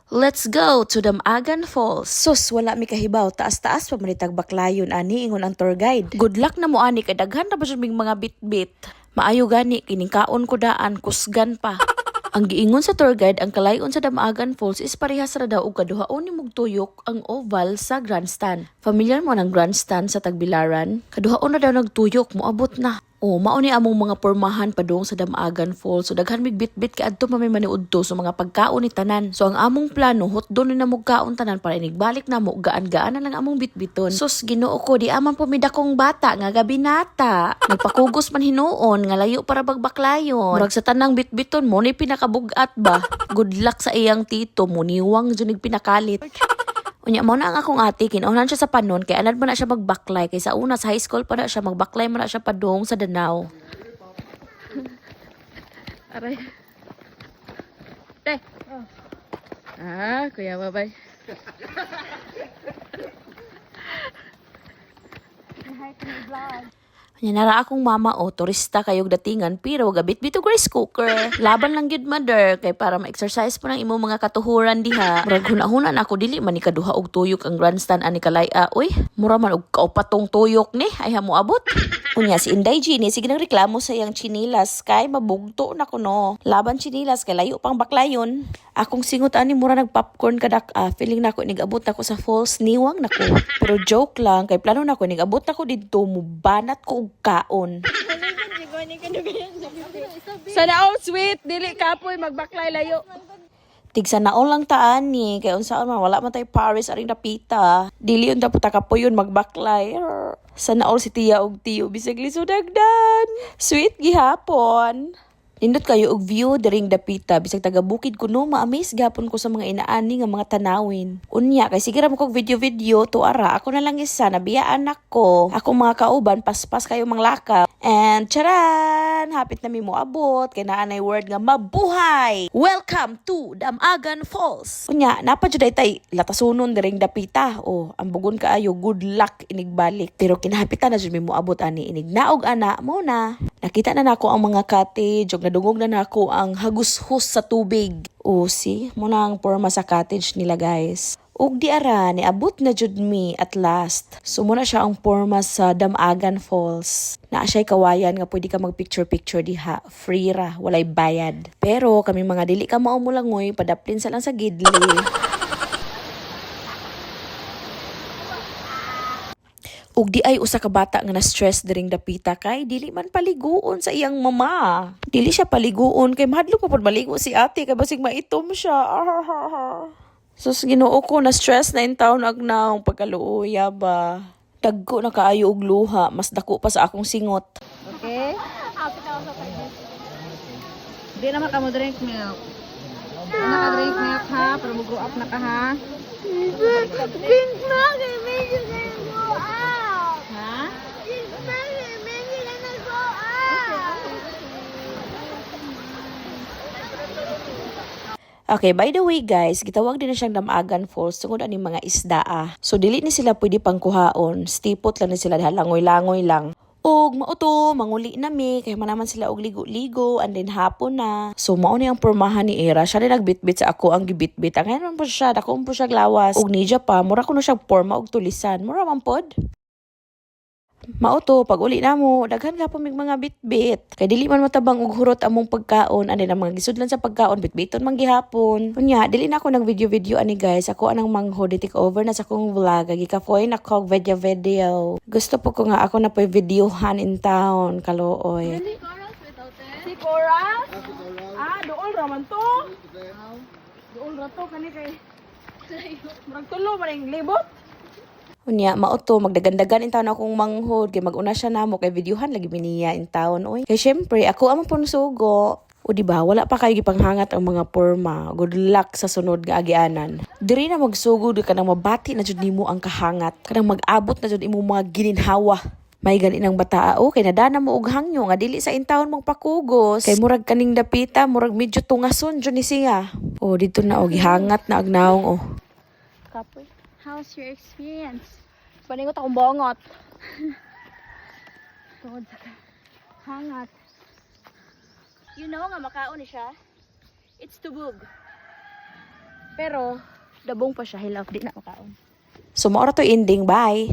Let's go to Damagan Falls. Sus, wala mi kahibaw. Taas-taas pa manitag baklayon ani ingon ang tour guide. Good luck na mo ani kay daghan na ba ming mga bit-bit. Maayo gani kining kaon ko daan kusgan pa. Ang giingon sa tour guide, ang kalayon sa Damagan Falls is parehas ra daw og kaduhaon ni mugtuyok ang oval sa grandstand. Familiar mo ng grandstand sa Tagbilaran? Kaduhaon na daw nagtuyok, moabot na. Mao ni among mga pormahan padung sa Damagan Falls. So daghan mig bit-bit kay adto mamay maniudto so mga pagkaon ni tanan. So ang among plano hotdon ni namog kaon tanan para inigbalik namo gaan-gaan na lang among bitbiton. Sus Ginoo ko di aman po midakong bata nga gabi nata. Nagpakugos man hinuon nga layo para bagbaklayon. Murag sa tanang bitbiton mo ni pinakabugat ba. Good luck sa iyang tito mo niwang junig pinakalit. Unya mo na ang akong ate, kinunan siya sa panon, kaya anad mo na siya magbaklay, kaysa una sa high school pa na siya, magbaklay mo na siya padung sa Danao. Aray. Te! Kuya, bye-bye. Hi to my vlog. Nara akong mama turista kayog datingan pero gabit bito rice cooker. Laban lang gyud mother kay para ma-exercise po ng imo mga katuhuran diha. Murag huna-hunan ako dili man ni kaduha og tuyok ang grandstand ani kalaya. Uy, mura man og kaupatong tuyok ni ay hamo abot. Unya si Inday Gini sige nang reklamo sa iyang chinilas kay mabugto na ko no. Laban chinilas kay layo pang baklayon. Akong singot ani mura nag-popcorn kadak feeling nako nigabot nako sa falls niwang nako. Pero joke lang kay plano nako nigabot nako didto mubanat ko og kaon. Sana all sweet, dili kapoy magbaklay layo. Tigsa naon lang taan ni kay unsaon man wala man tay Paris aring napita. Dili unta puta kapoyon magbaklay. Sana all si tiya og tiyo bisag lisudagdan. Sweet gihapon. Nindot kayo og view diring dapita bisag taga bukid kuno ma-amaze gapon ko sa mga inaani nga mga tanawin. Unya kay sige ra mo kog video to ara ako na lang isa nabiyaan ako. Ako mga kauban paspas kayo manglakaw. And charan! Hapit na mi mo abot kay naa nay word nga mabuhay. Welcome to Damagan Falls. Unya napa jud tay latasunon diring dapita. Ang bugon kaayo good luck inigbalik. Pero kinahapitan na jud mi mo abot ani inig naog ana mo na. Nakita na nako ang mga cottage ug nadungog na nako ang hagushus sa tubig. See, mo na ang porma sa cottage nila guys. Ug di ara ni abot na jud mi at last. So mo na siya ang porma sa Damagan Falls. Naa siya'y kawayan nga pwede ka mag-picture-picture diha. Free ra, walay bayad. Pero kami mga dili ka mao mulangoy, padaplin sa lang sa gidli. Ug di ay usa ka bata nga na-stress diring dapita kay dili man paliguon sa iyang mama. Dili siya paliguon kay mahadlok pa pud maligo si ate kay basig maitom siya. Sus Ginoo ko na-stress na in taon agnaw pagkaluoya ba. Dagko na kaayo og luha, mas dako pa sa akong singot. Okay? Di naman ka mo drink milk. Ano ka drink milk ha? Para mo grow up na ka ha? Drink milk and make you gonna go out. Ha? Drink milk and make you gonna go out. Okay, by the way guys, gitawag din na siyang Damagan Falls tungod ani mga isda So dili ni sila pwede pangkuhaon, stipot lang ni sila langoy-langoy lang. Og mauto, manguli na mi, kaya manaman sila og ligo-ligo, and then hapon na. So mao ni ang pormahan ni Era, siya rin nagbitbit sa ako ang gibitbit. Ang ngayon po siya, dako po siya glawas. Og nidya pa, mura ko na siya porma og tulisan. Mura man pod. Mauto, pag uli na mo, daghan ka po mga bitbit. Kaya dili man matabang og hurot among pagkaon, and then ang mga gisudlan sa pagkaon, bitbiton man gihapon. Unya, dili na ako nag-video ani guys. Ako anang mangho, take over na sa kong vlog. Gikapoy na kog video. Gusto po ko nga ako na po videohan in town, kalooy. Si Cora? Dool raman to. Dool ra to kani kay. Murag tulo man ang libot. Unya, mauto, magdagandagan in town akong manghod. Kaya mag-una siya na mo, kay videohan lagi biniya in town. Kaya syempre, ako ang punsugo. O diba, wala pa kayo gipanghangat ang mga porma. Good luck sa sunod nga agianan. Diri na magsugod ka nang mabati na jud nimo ang kahangat. Kanang mag-abot na jud imo mga gininhawa. May gani ng bataa kay nadana mo og hangyo nga dili sa intawon mong pakugos. Kay murag kaning dapita, murag medyo tungason jud ni siya. Dito na og gihangat na agnaong Kapoy. How's your experience? Paningot akong bongot. Tungod sa hangat. You know nga makaon ni siya. It's tubog. Pero, dabong pa siya. Hilaw, di na makaon. So, maura to ending. Bye!